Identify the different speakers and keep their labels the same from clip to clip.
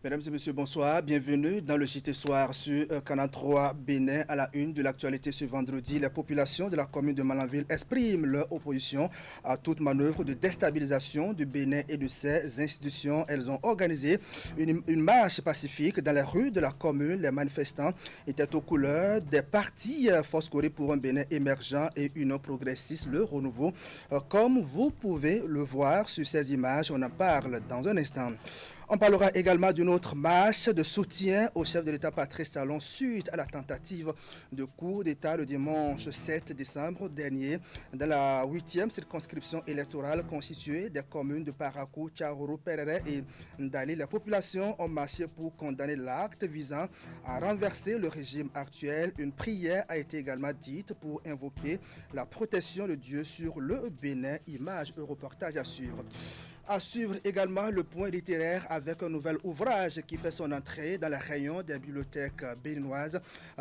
Speaker 1: Mesdames et messieurs, bonsoir. Bienvenue dans le JT Soir sur Canal 3 Bénin. À la une de l'actualité ce vendredi, les populations de la commune de Malanville expriment leur opposition à toute manœuvre de déstabilisation du Bénin et de ses institutions. Elles ont organisé une marche pacifique dans les rues de la commune. Les manifestants étaient aux couleurs des partis Foscori pour un Bénin émergent et Union progressiste, le renouveau. Comme vous pouvez le voir sur ces images, on en parle dans un instant. On parlera également d'une autre marche de soutien au chef de l'État Patrice Talon suite à la tentative de coup d'État le dimanche 7 décembre dernier dans la 8e circonscription électorale constituée des communes de Parakou, Tcharouro, Perere et Ndali. Les populations ont marché pour condamner l'acte visant à renverser le régime actuel. Une prière a été également dite pour invoquer la protection de Dieu sur le Bénin. Image et reportage à suivre. À suivre également le point littéraire avec un nouvel ouvrage qui fait son entrée dans les rayons des bibliothèques béninoises,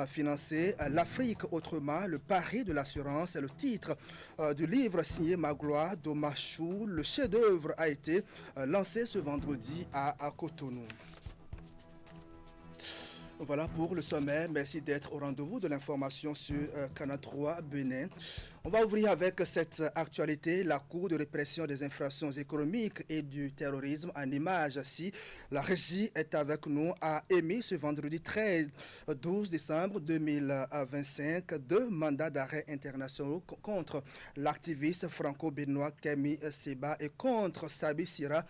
Speaker 1: financé L'Afrique autrement, le pari de l'assurance. C'est le titre du livre signé Magloire Domachou. Le chef-d'œuvre a été lancé ce vendredi à Cotonou. Voilà pour le sommet. Merci d'être au rendez-vous de l'information sur Canal 3 Bénin. On va ouvrir avec cette actualité. La Cour de répression des infractions économiques et du terrorisme en images. Si la régie est avec nous, a émis ce vendredi 12 décembre 2025 deux mandats d'arrêt internationaux contre l'activiste franco-béninois Kémy Séba et contre Sabi Sira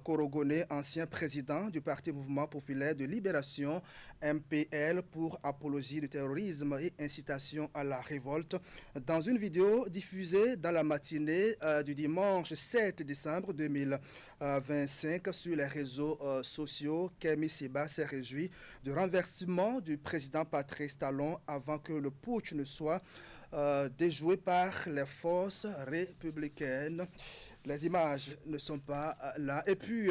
Speaker 1: Korogone, ancien président du Parti Mouvement Populaire de Libération MPL pour apologie du terrorisme et incitation à la révolte. Dans une vidéo diffusée dans la matinée du dimanche 7 décembre 2025 sur les réseaux sociaux, Kémy Séba s'est réjoui du renversement du président Patrice Talon avant que le putsch ne soit déjoué par les forces républicaines. Les images ne sont pas là. Et puis,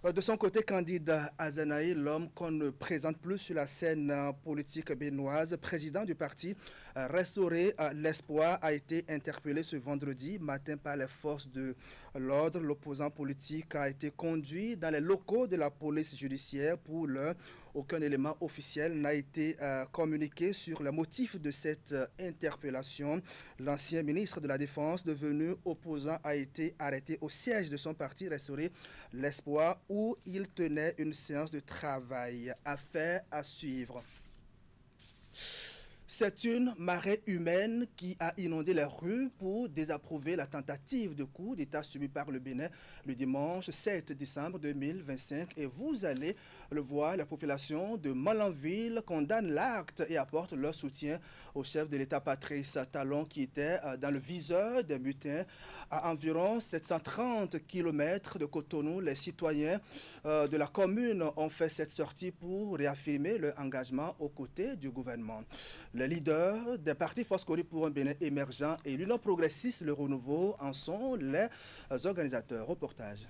Speaker 1: de son côté, Candide Azanaï, l'homme qu'on ne présente plus sur la scène politique béninoise, président du parti Restaurer l'Espoir, a été interpellé ce vendredi matin par les forces de l'ordre. L'opposant politique a été conduit dans les locaux de la police judiciaire. Pour l'heure, aucun élément officiel n'a été communiqué sur le motif de cette interpellation. L'ancien ministre de la Défense, devenu opposant, a été arrêté au siège de son parti Restaurer l'Espoir où il tenait une séance de travail. Affaire à suivre. C'est une marée humaine qui a inondé les rues pour désapprouver la tentative de coup d'État subie par le Bénin le dimanche 7 décembre 2025. Et vous allez le voir, la population de Malanville condamne l'acte et apporte leur soutien au chef de l'État Patrice Talon qui était dans le viseur des mutins à environ 730 km de Cotonou. Les citoyens de la commune ont fait cette sortie pour réaffirmer leur engagement aux côtés du gouvernement. Les leaders des partis Foscori pour un Bénin émergent et l'Union progressiste, le renouveau, en sont les organisateurs. Reportage.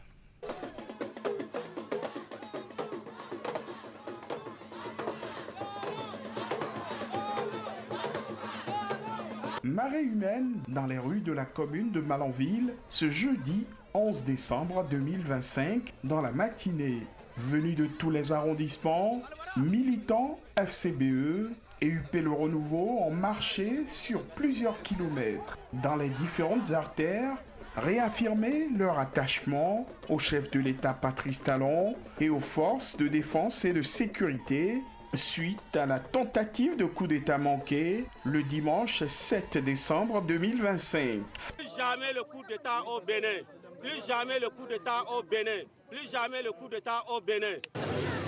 Speaker 2: Marée humaine dans les rues de la commune de Malanville ce jeudi 11 décembre 2025 dans la matinée. Venus de tous les arrondissements, militants FCBE et UP Le Renouveau ont marché sur plusieurs kilomètres dans les différentes artères, réaffirmer leur attachement au chef de l'État Patrice Talon et aux forces de défense et de sécurité suite à la tentative de coup d'État manqué le dimanche 7 décembre 2025.
Speaker 3: Plus jamais le coup d'État au Bénin. Plus jamais le coup d'État au Bénin. Plus jamais le coup d'État au Bénin.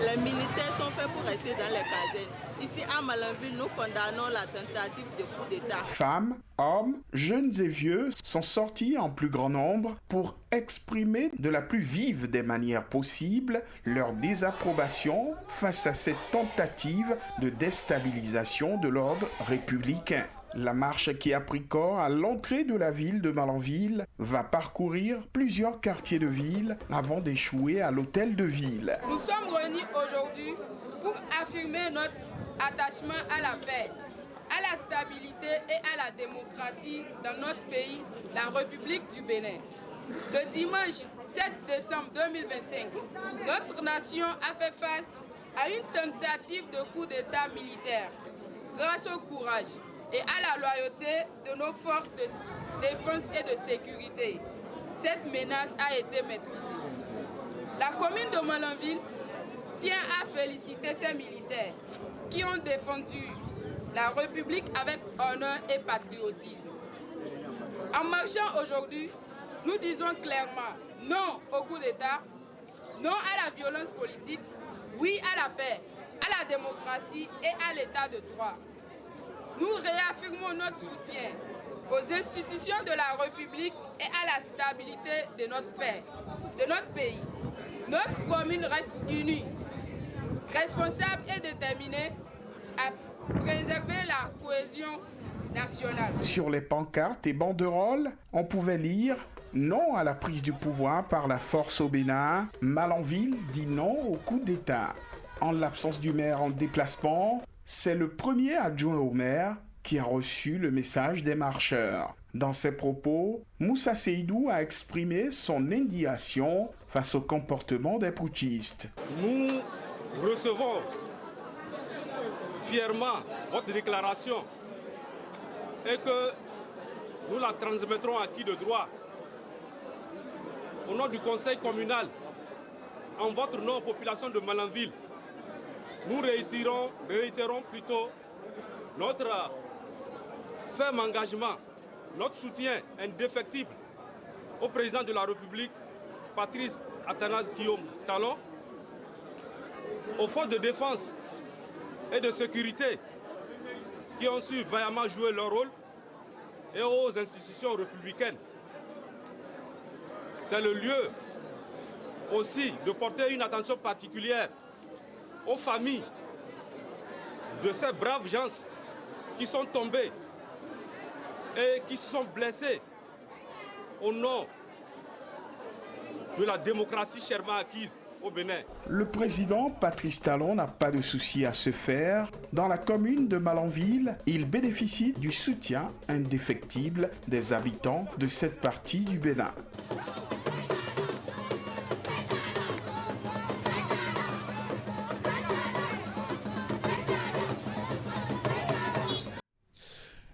Speaker 4: Les militaires sont faits pour rester dans les casernes. Ici à Malanville, nous condamnons la tentative de coup d'État.
Speaker 2: Femmes, hommes, jeunes et vieux sont sortis en plus grand nombre pour exprimer de la plus vive des manières possibles leur désapprobation face à cette tentative de déstabilisation de l'ordre républicain. La marche qui a pris corps à l'entrée de la ville de Malanville va parcourir plusieurs quartiers de ville avant d'échouer à l'hôtel de ville.
Speaker 5: Nous sommes réunis aujourd'hui pour affirmer notre attachement à la paix, à la stabilité et à la démocratie dans notre pays, la République du Bénin. Le dimanche 7 décembre 2025, notre nation a fait face à une tentative de coup d'État militaire. Grâce au courage et à la loyauté de nos forces de défense et de sécurité, cette menace a été maîtrisée. La commune de Malanville tient à féliciter ces militaires qui ont défendu la République avec honneur et patriotisme. En marchant aujourd'hui, nous disons clairement non au coup d'État, non à la violence politique, oui à la paix, à la démocratie et à l'état de droit. Nous réaffirmons notre soutien aux institutions de la République et à la stabilité de notre pays. Notre commune reste unie, responsable et déterminée à préserver la cohésion nationale.
Speaker 2: Sur les pancartes et banderoles, on pouvait lire « Non à la prise du pouvoir par la force au Bénin », Malanville dit non au coup d'État. En l'absence du maire en déplacement, c'est le premier adjoint au maire qui a reçu le message des marcheurs. Dans ses propos, Moussa Seydou a exprimé son indignation face au comportement des putschistes.
Speaker 3: Nous recevons fièrement votre déclaration et que nous la transmettrons à qui de droit. Au nom du conseil communal, en votre nom, population de Malanville, nous réitérons plutôt notre ferme engagement, notre soutien indéfectible au président de la République, Patrice Athanase Guillaume Talon, aux forces de défense et de sécurité qui ont su vaillamment jouer leur rôle et aux institutions républicaines. C'est le lieu aussi de porter une attention particulière aux familles de ces braves gens qui sont tombés et qui se sont blessés au nom de la démocratie chèrement acquise au Bénin.
Speaker 2: Le président Patrice Talon n'a pas de souci à se faire. Dans la commune de Malanville, il bénéficie du soutien indéfectible des habitants de cette partie du Bénin.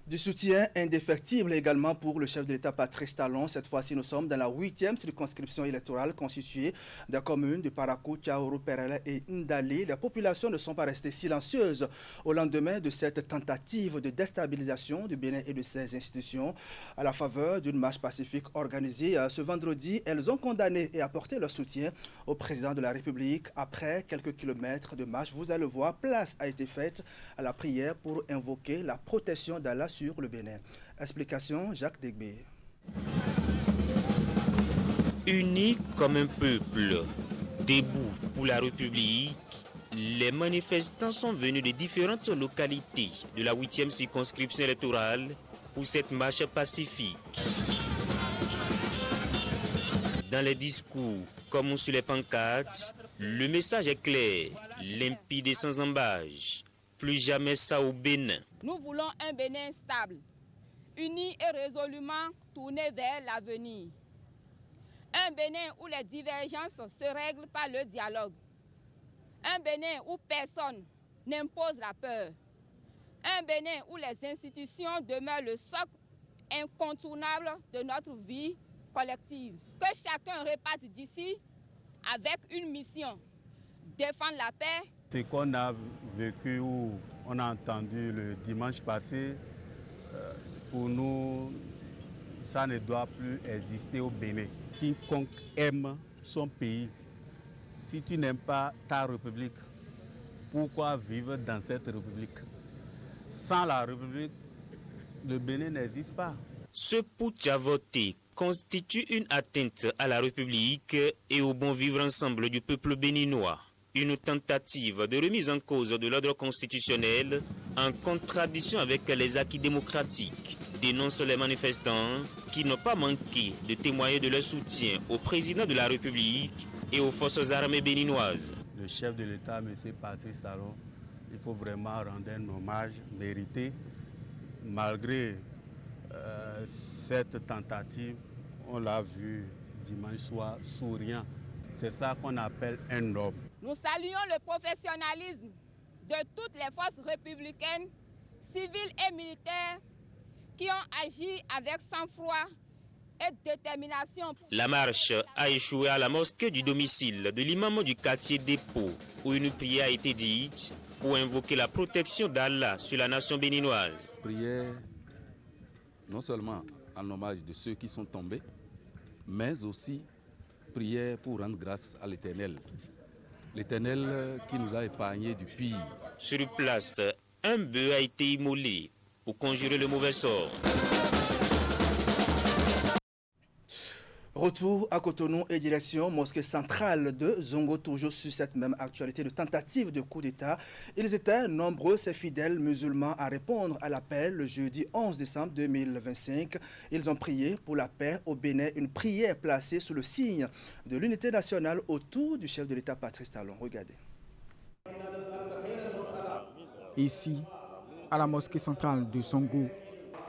Speaker 1: Du soutien indéfectible également pour le chef de l'État Patrice Talon. Cette fois-ci, nous sommes dans la 8e circonscription électorale constituée des communes de Parakou, Tchaourou, Perele et Ndali. Les populations ne sont pas restées silencieuses au lendemain de cette tentative de déstabilisation du Bénin et de ses institutions. À la faveur d'une marche pacifique organisée ce vendredi, elles ont condamné et apporté leur soutien au président de la République. Après quelques kilomètres de marche, vous allez voir, place a été faite à la prière pour invoquer la protection d'Allah sur le Bénin. Explication, Jacques Degbé.
Speaker 6: Unis comme un peuple, debout pour la République, les manifestants sont venus de différentes localités de la 8e circonscription électorale pour cette marche pacifique. Dans les discours comme sur les pancartes, le message est clair, limpide et sans embâche. Plus jamais ça au Bénin.
Speaker 7: Nous voulons un Bénin stable, uni et résolument tourné vers l'avenir. Un Bénin où les divergences se règlent par le dialogue. Un Bénin où personne n'impose la peur. Un Bénin où les institutions demeurent le socle incontournable de notre vie collective. Que chacun reparte d'ici avec une mission, défendre la paix.
Speaker 8: Ce qu'on a vécu ou on a entendu le dimanche passé, pour nous, ça ne doit plus exister au Bénin. Quiconque aime son pays, si tu n'aimes pas ta République, pourquoi vivre dans cette République? Sans la République, le Bénin n'existe pas.
Speaker 6: Ce putsch à voter constitue une atteinte à la République et au bon vivre ensemble du peuple béninois. Une tentative de remise en cause de l'ordre constitutionnel en contradiction avec les acquis démocratiques, dénoncent les manifestants qui n'ont pas manqué de témoigner de leur soutien au président de la République et aux forces armées béninoises.
Speaker 8: Le chef de l'État, M. Patrice Talon, il faut vraiment rendre un hommage mérité. Malgré cette tentative, on l'a vu dimanche soit souriant. C'est ça qu'on appelle un homme.
Speaker 7: Nous saluons le professionnalisme de toutes les forces républicaines, civiles et militaires qui ont agi avec sang-froid et détermination.
Speaker 6: La marche a échoué à la mosquée du domicile de l'imam du quartier Dépôt, où une prière a été dite pour invoquer la protection d'Allah sur la nation béninoise.
Speaker 9: Prière non seulement en hommage de ceux qui sont tombés, mais aussi prière pour rendre grâce à l'Éternel. L'Éternel qui nous a épargnés du pire.
Speaker 6: Sur place, un bœuf a été immolé pour conjurer le mauvais sort.
Speaker 1: Retour à Cotonou et direction mosquée centrale de Zongo, toujours sur cette même actualité de tentative de coup d'État. Ils étaient nombreux, ces fidèles musulmans, à répondre à l'appel le jeudi 11 décembre 2025. Ils ont prié pour la paix au Bénin, une prière placée sous le signe de l'unité nationale autour du chef de l'État Patrice Talon. Regardez.
Speaker 10: Ici, à la mosquée centrale de Zongo,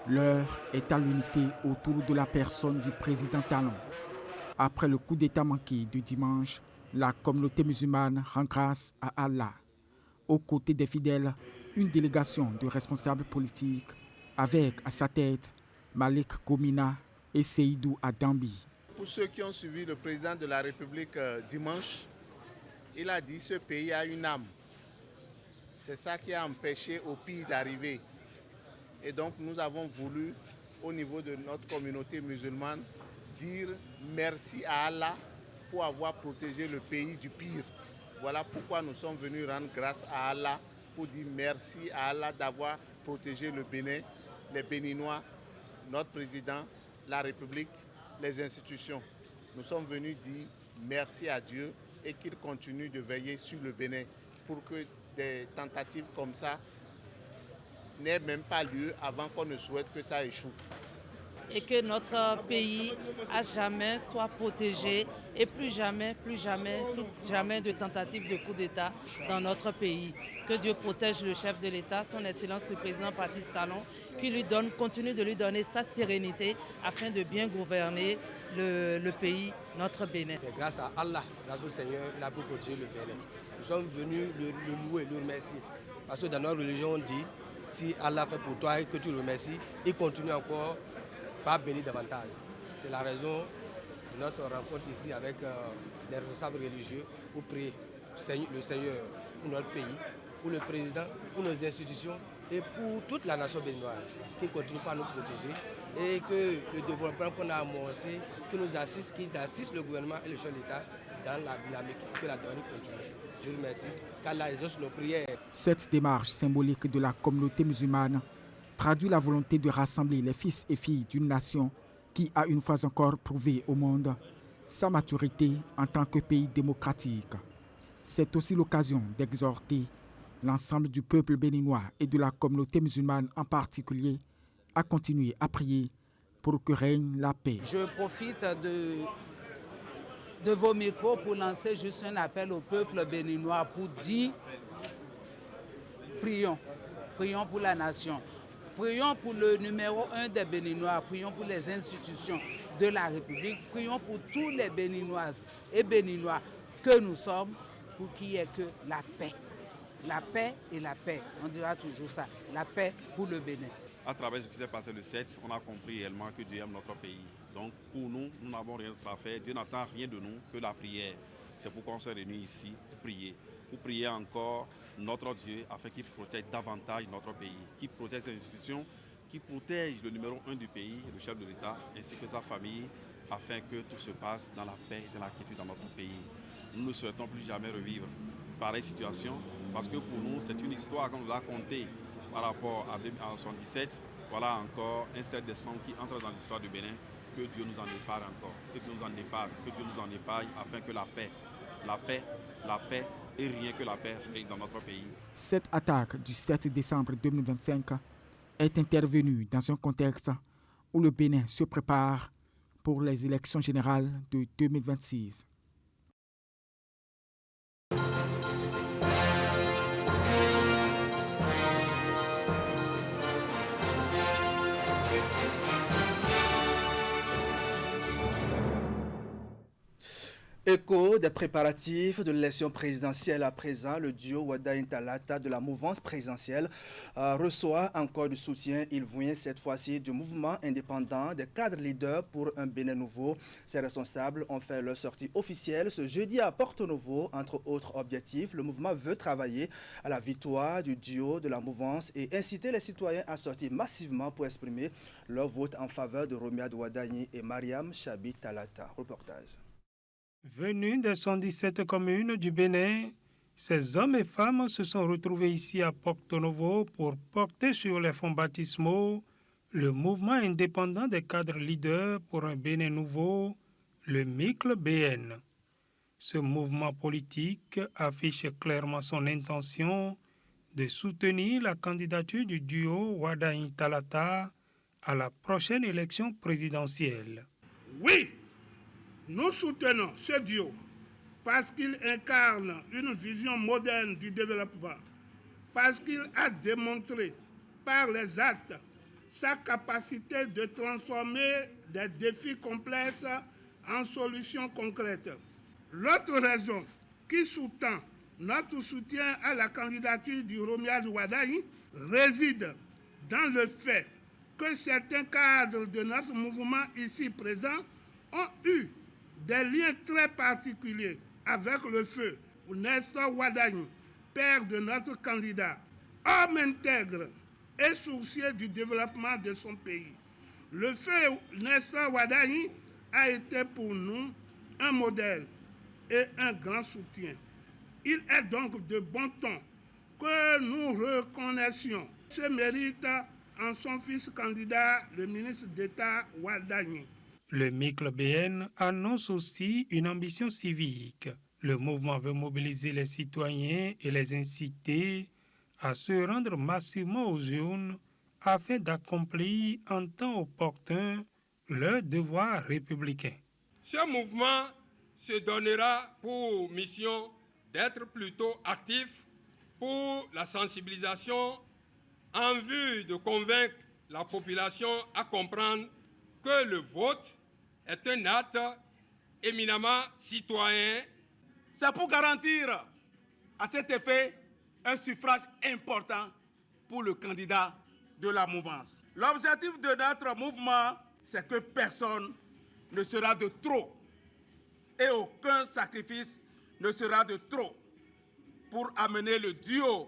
Speaker 10: l'heure est à l'unité autour de la personne du président Talon. Après le coup d'État manqué de dimanche, la communauté musulmane rend grâce à Allah. Aux côtés des fidèles, une délégation de responsables politiques avec à sa tête Malik Gomina et Seydou Adambi.
Speaker 11: Pour ceux qui ont suivi le président de la République dimanche, il a dit que ce pays a une âme. C'est ça qui a empêché au pire d'arriver. Et donc nous avons voulu, au niveau de notre communauté musulmane, dire merci à Allah pour avoir protégé le pays du pire. Voilà pourquoi nous sommes venus rendre grâce à Allah, pour dire merci à Allah d'avoir protégé le Bénin, les Béninois, notre président, la République, les institutions. Nous sommes venus dire merci à Dieu et qu'il continue de veiller sur le Bénin pour que des tentatives comme ça n'ait même pas lieu avant qu'on ne souhaite que ça échoue.
Speaker 12: Et que notre pays à jamais soit protégé et plus jamais de tentative de coup d'État dans notre pays. Que Dieu protège le chef de l'État, son Excellence le président Patrice Talon, qui continue de lui donner sa sérénité afin de bien gouverner le pays, notre Bénin.
Speaker 13: Et grâce à Allah, grâce au Seigneur, il a pu protéger le Bénin. Nous sommes venus le louer, le remercier. Parce que dans notre religion, on dit, si Allah fait pour toi et que tu le remercies, il continue encore par bénir davantage. C'est la raison de notre rencontre ici avec des responsables religieux pour prier le Seigneur pour notre pays, pour le président, pour nos institutions et pour toute la nation béninoise qui continue par nous protéger et que le développement qu'on a amorcé, qui assiste le gouvernement et le chef de l'État dans la dynamique, que la dynamique continue. Je vous remercie, qu'Allah exauce nos prières.
Speaker 10: Cette démarche symbolique de la communauté musulmane traduit la volonté de rassembler les fils et filles d'une nation qui a une fois encore prouvé au monde sa maturité en tant que pays démocratique. C'est aussi l'occasion d'exhorter l'ensemble du peuple béninois et de la communauté musulmane en particulier à continuer à prier pour que règne la paix.
Speaker 14: Je profite de vos micros pour lancer juste un appel au peuple béninois pour dire prions pour la nation. Prions pour le numéro 1 des Béninois, prions pour les institutions de la République, prions pour tous les Béninoises et Béninois que nous sommes, pour qu'il n'y ait que la paix. La paix et la paix, on dira toujours ça, la paix pour le Bénin.
Speaker 15: À travers ce qui s'est passé le 7, on a compris réellement que Dieu aime notre pays. Donc pour nous, nous n'avons rien d'autre à faire. Dieu n'attend rien de nous que la prière. C'est pourquoi on s'est réunis ici pour prier encore notre Dieu afin qu'il protège davantage notre pays, qu'il protège ses institutions, qu'il protège le numéro 1 du pays, le chef de l'État, ainsi que sa famille, afin que tout se passe dans la paix et dans la quiétude dans notre pays. Nous ne souhaitons plus jamais revivre pareille situation, parce que pour nous, c'est une histoire qu'on nous a contée par rapport à 1977. Voilà encore un 7 décembre qui entre dans l'histoire du Bénin. Que Dieu nous en épargne encore, que Dieu nous en épargne, que Dieu nous en épargne, afin que la paix et rien que la paix règne dans notre pays.
Speaker 10: Cette attaque du 7 décembre 2025 est intervenue dans un contexte où le Bénin se prépare pour les élections générales de 2026.
Speaker 1: Écho des préparatifs de l'élection présidentielle à présent, le duo Wadaïn Talata de la mouvance présidentielle reçoit encore du soutien. Il vient cette fois-ci du mouvement indépendant des cadres leaders pour un Bénin nouveau. Ces responsables ont fait leur sortie officielle ce jeudi à Porto Novo. Entre autres objectifs, le mouvement veut travailler à la victoire du duo de la mouvance et inciter les citoyens à sortir massivement pour exprimer leur vote en faveur de Romiad Wadaïn et Mariam Chabi Talata. Reportage.
Speaker 16: Venus des 117 communes du Bénin, ces hommes et femmes se sont retrouvés ici à Porto Novo pour porter sur les fonds baptismaux le mouvement indépendant des cadres leaders pour un Bénin nouveau, le MICL-BN. Ce mouvement politique affiche clairement son intention de soutenir la candidature du duo Wadaïn Talata à la prochaine élection présidentielle.
Speaker 17: Oui! Nous soutenons ce duo parce qu'il incarne une vision moderne du développement, parce qu'il a démontré par les actes sa capacité de transformer des défis complexes en solutions concrètes. L'autre raison qui sous-tend notre soutien à la candidature du Romiad Wadaïn réside dans le fait que certains cadres de notre mouvement ici présents ont eu des liens très particuliers avec le feu Nestor Wadaïn, père de notre candidat, homme intègre et soucieux du développement de son pays. Le feu Nestor Wadaïn a été pour nous un modèle et un grand soutien. Il est donc de bon ton que nous reconnaissions ce mérite en son fils candidat, le ministre d'État Wadaïn.
Speaker 16: Le MICL-BN annonce aussi une ambition civique. Le mouvement veut mobiliser les citoyens et les inciter à se rendre massivement aux urnes afin d'accomplir en temps opportun leur devoir républicain.
Speaker 18: Ce mouvement se donnera pour mission d'être plutôt actif pour la sensibilisation en vue de convaincre la population à comprendre que le vote est un acte éminemment citoyen.
Speaker 19: C'est pour garantir à cet effet un suffrage important pour le candidat de la mouvance. L'objectif de notre mouvement, c'est que personne ne sera de trop et aucun sacrifice ne sera de trop pour amener le duo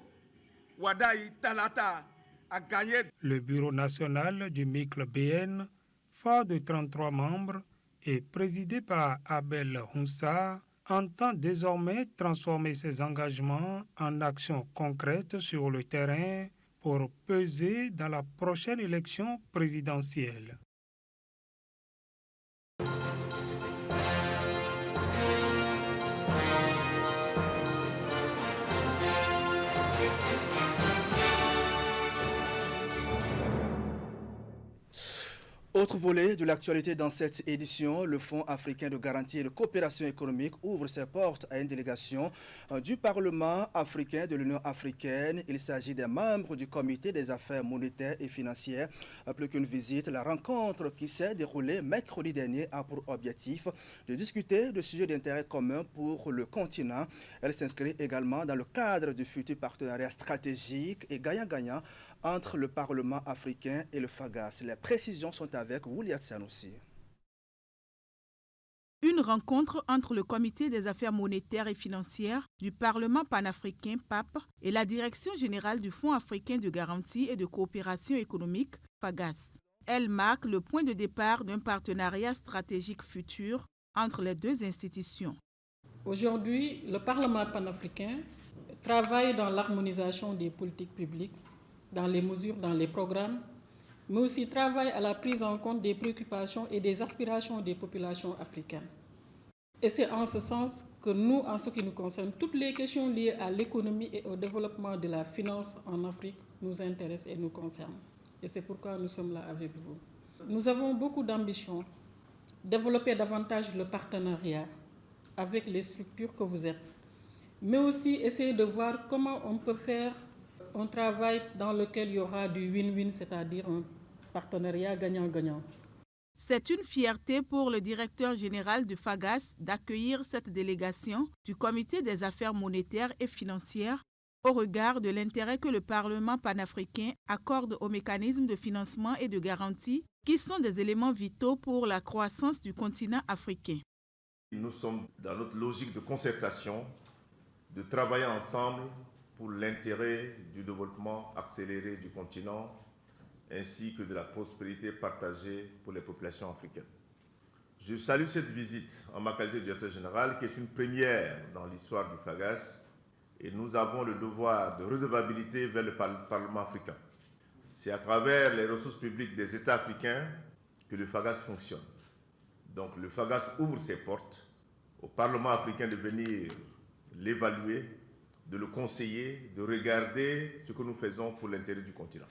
Speaker 19: Wadaïn Talata à gagner.
Speaker 16: Le bureau national du MICL-BN, fort de 33 membres et présidé par Abel Hunsa, entend désormais transformer ses engagements en actions concrètes sur le terrain pour peser dans la prochaine élection présidentielle.
Speaker 1: Autre volet de l'actualité dans cette édition, le Fonds africain de garantie et de coopération économique ouvre ses portes à une délégation du Parlement africain de l'Union africaine. Il s'agit des membres du comité des affaires monétaires et financières. Plus qu'une visite, la rencontre qui s'est déroulée mercredi dernier a pour objectif de discuter de sujets d'intérêt commun pour le continent. Elle s'inscrit également dans le cadre du futur partenariat stratégique et gagnant-gagnant entre le Parlement africain et le FAGAS. Les précisions sont avec Wouliat Sanoussi.
Speaker 20: Une rencontre entre le Comité des affaires monétaires et financières du Parlement panafricain PAP et la Direction générale du Fonds africain de garantie et de coopération économique FAGAS. Elle marque le point de départ d'un partenariat stratégique futur entre les deux institutions.
Speaker 21: Aujourd'hui, le Parlement panafricain travaille dans l'harmonisation des politiques publiques, dans les mesures, dans les programmes, mais aussi travaille à la prise en compte des préoccupations et des aspirations des populations africaines. Et c'est en ce sens que nous, en ce qui nous concerne, toutes les questions liées à l'économie et au développement de la finance en Afrique nous intéressent et nous concernent. Et c'est pourquoi nous sommes là avec vous. Nous avons beaucoup d'ambition, développer davantage le partenariat avec les structures que vous êtes, mais aussi essayer de voir comment on peut faire un travail dans lequel il y aura du win-win, c'est-à-dire un partenariat gagnant-gagnant.
Speaker 20: C'est une fierté pour le directeur général du FAGAS d'accueillir cette délégation du Comité des affaires monétaires et financières au regard de l'intérêt que le Parlement panafricain accorde aux mécanismes de financement et de garantie qui sont des éléments vitaux pour la croissance du continent africain.
Speaker 4: Nous sommes dans notre logique de concertation, de travailler ensemble pour l'intérêt du développement accéléré du continent ainsi que de la prospérité partagée pour les populations africaines. Je salue cette visite en ma qualité de directeur général qui est une première dans l'histoire du FAGAS et nous avons le devoir de redevabilité vers le Parlement africain. C'est à travers les ressources publiques des États africains que le FAGAS fonctionne. Donc le FAGAS ouvre ses portes au Parlement africain de venir l'évaluer, de le conseiller, de regarder ce que nous faisons pour l'intérêt du continent.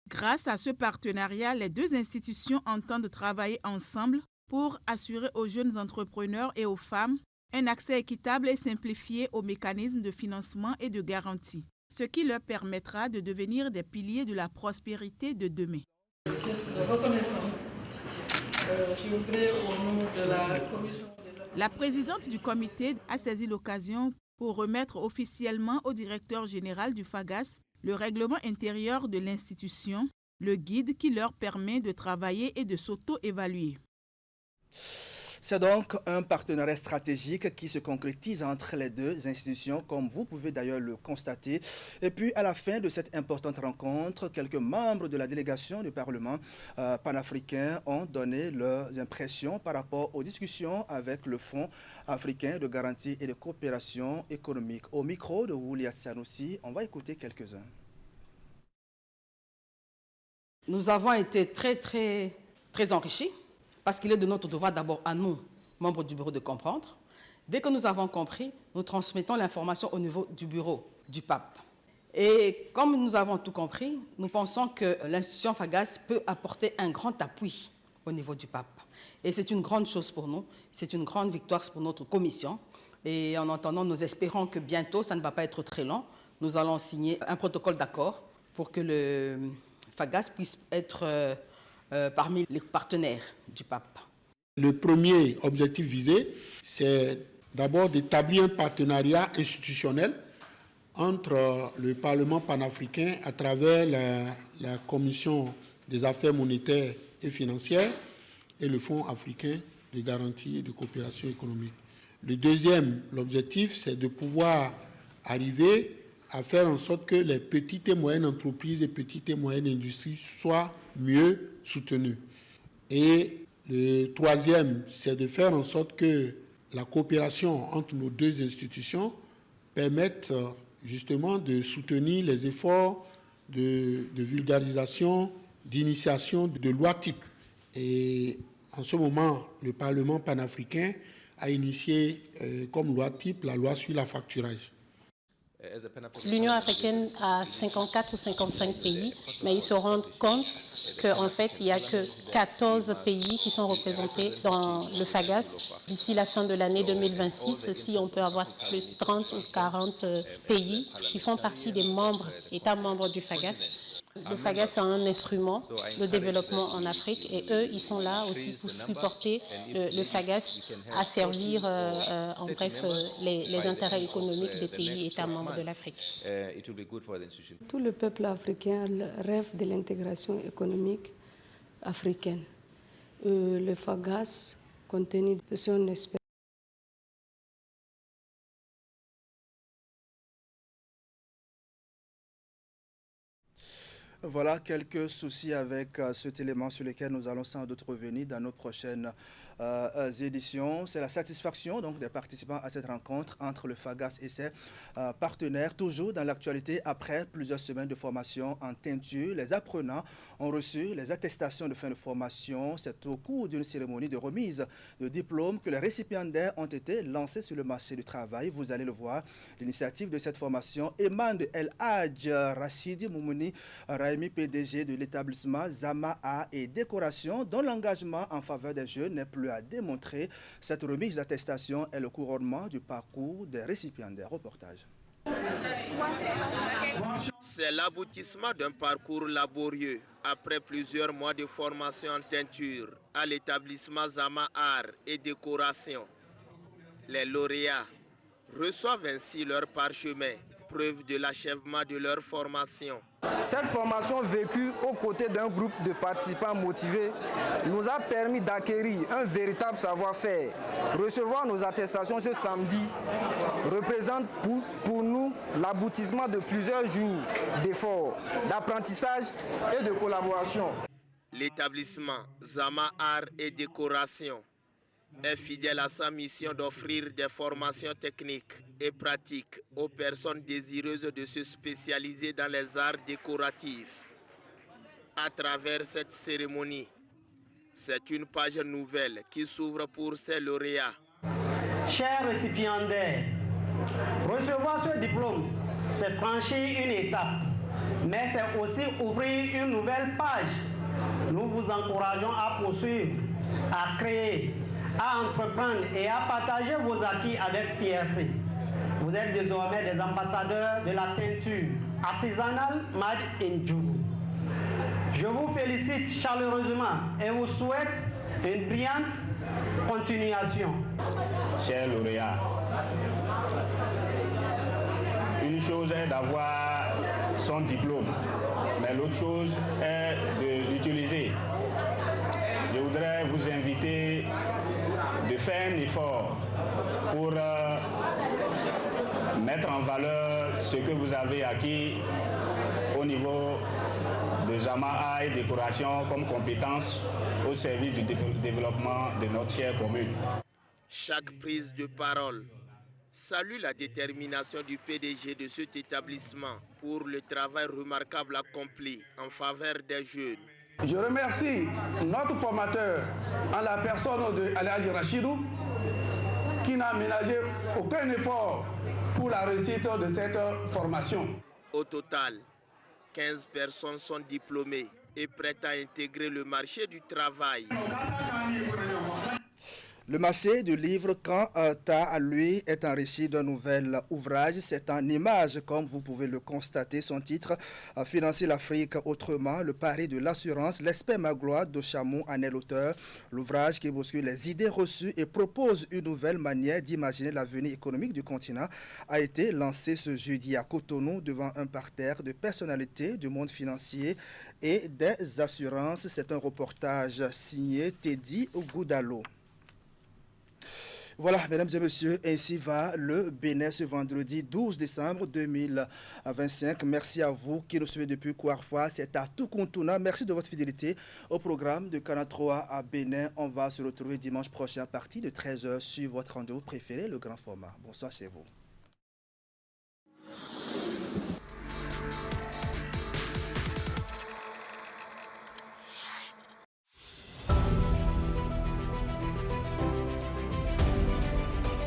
Speaker 20: Grâce à ce partenariat, les deux institutions entendent travailler ensemble pour assurer aux jeunes entrepreneurs et aux femmes un accès équitable et simplifié aux mécanismes de financement et de garantie, ce qui leur permettra de devenir des piliers de la prospérité de demain.
Speaker 21: Juste de reconnaissance, je voudrais au nom de la commission.
Speaker 20: La présidente du comité a saisi l'occasion pour remettre officiellement au directeur général du FAGAS le règlement intérieur de l'institution, le guide qui leur permet de travailler et de s'auto-évaluer.
Speaker 1: C'est donc un partenariat stratégique qui se concrétise entre les deux institutions, comme vous pouvez d'ailleurs le constater. Et puis, à la fin de cette importante rencontre, quelques membres de la délégation du Parlement panafricain ont donné leurs impressions par rapport aux discussions avec le Fonds africain de garantie et de coopération économique. Au micro de Wouliat Sanoussi, on va écouter quelques-uns.
Speaker 22: Nous avons été très enrichis. Parce qu'il est de notre devoir d'abord à nous, membres du bureau, de comprendre. Dès que nous avons compris, nous transmettons l'information au niveau du bureau du pape. Et comme nous avons tout compris, nous pensons que l'institution FAGAS peut apporter un grand appui au niveau du pape. Et c'est une grande chose pour nous, c'est une grande victoire pour notre commission. Et en attendant, nous espérons que bientôt, ça ne va pas être très long, nous allons signer un protocole d'accord pour que le FAGAS puisse être parmi les partenaires du pape.
Speaker 23: Le premier objectif visé, c'est d'abord d'établir un partenariat institutionnel entre le Parlement panafricain à travers la Commission des affaires monétaires et financières et le Fonds africain de garantie et de coopération économique. Le deuxième, l'objectif, c'est de pouvoir arriver à faire en sorte que les petites et moyennes entreprises et petites et moyennes industries soient mieux soutenues. Et le troisième, c'est de faire en sorte que la coopération entre nos deux institutions permette justement de soutenir les efforts de vulgarisation, d'initiation de lois types. Et en ce moment, le Parlement panafricain a initié comme loi type la loi sur l'affacturage.
Speaker 24: L'Union africaine a 54 ou 55 pays, mais ils se rendent compte qu'en fait, il n'y a que 14 pays qui sont représentés dans le FAGAS. D'ici la fin de l'année 2026, si on peut avoir plus de 30 ou 40 pays qui font partie des États membres du FAGAS. Le FAGAS est un instrument de développement en Afrique et eux, ils sont là aussi pour supporter le FAGAS à servir, en bref, les intérêts économiques des pays États membres de l'Afrique.
Speaker 25: Tout le peuple africain rêve de l'intégration économique africaine. Le FAGAS, compte tenu de son expérience,
Speaker 1: Voilà quelques soucis avec cet élément sur lequel nous allons sans doute revenir dans nos prochaines éditions. C'est la satisfaction donc, des participants à cette rencontre entre le FAGAS et ses partenaires. Toujours dans l'actualité, après plusieurs semaines de formation en teinture, les apprenants ont reçu les attestations de fin de formation. C'est au cours d'une cérémonie de remise de diplômes que les récipiendaires ont été lancés sur le marché du travail. Vous allez le voir, l'initiative de cette formation émane de El Hadj Rachidi Moumouni Raimi, PDG de l'établissement Zama et Décoration, dont l'engagement en faveur des jeunes n'est plus à démontrer. Cette remise d'attestation est le couronnement du parcours des récipiendaires. Reportage.
Speaker 26: C'est l'aboutissement d'un parcours laborieux. Après plusieurs mois de formation en teinture,
Speaker 11: à l'établissement Zama Art et Décoration. Les lauréats reçoivent ainsi leur parchemin, preuve de l'achèvement de leur formation.
Speaker 2: Cette formation vécue aux côtés d'un groupe de participants motivés nous a permis d'acquérir un véritable savoir-faire. Recevoir nos attestations ce samedi représente pour nous l'aboutissement de plusieurs jours d'efforts, d'apprentissage et de collaboration.
Speaker 11: L'établissement Zama Art et Décoration est fidèle à sa mission d'offrir des formations techniques et pratiques aux personnes désireuses de se spécialiser dans les arts décoratifs. À travers cette cérémonie, c'est une page nouvelle qui s'ouvre pour ces lauréats.
Speaker 3: Chers récipiendaires, recevoir ce diplôme, c'est franchir une étape, mais c'est aussi ouvrir une nouvelle page. Nous vous encourageons à poursuivre, à créer, à entreprendre et à partager vos acquis avec fierté. Vous êtes désormais des ambassadeurs de la teinture artisanale Made in Djougou. Je vous félicite chaleureusement et vous souhaite une brillante continuation.
Speaker 5: Chers lauréats, une chose est d'avoir son diplôme, mais l'autre chose est de l'utiliser. Je voudrais vous inviter de faire un effort pour mettre en valeur ce que vous avez acquis au niveau de Zama Art et Décoration comme compétence au service du développement de notre chère commune.
Speaker 11: Chaque prise de parole salue la détermination du PDG de cet établissement pour le travail remarquable accompli en faveur des jeunes.
Speaker 19: Je remercie notre formateur en la personne de Alhaji Rachidou qui n'a ménagé aucun effort pour la réussite de cette formation.
Speaker 11: Au total, 15 personnes sont diplômées et prêtes à intégrer le marché du travail.
Speaker 1: Le marché du livre Quand à lui est enrichi d'un nouvel ouvrage. C'est en images, comme vous pouvez le constater. Son titre, Financer l'Afrique autrement, le pari de l'assurance. L'expert magloire d'Ochamou en est l'auteur. L'ouvrage qui bouscule les idées reçues et propose une nouvelle manière d'imaginer l'avenir économique du continent a été lancé ce jeudi à Cotonou devant un parterre de personnalités du monde financier et des assurances. C'est un reportage signé Teddy Goudalo. Voilà, mesdames et messieurs, ainsi va le Bénin ce vendredi 12 décembre 2025. Merci à vous qui nous suivez depuis Kouarfoua. C'est à Toukountouna. Merci de votre fidélité au programme de Canal 3 à Bénin. On va se retrouver dimanche prochain à partir de 13h sur votre rendez-vous préféré, le grand format. Bonsoir chez vous.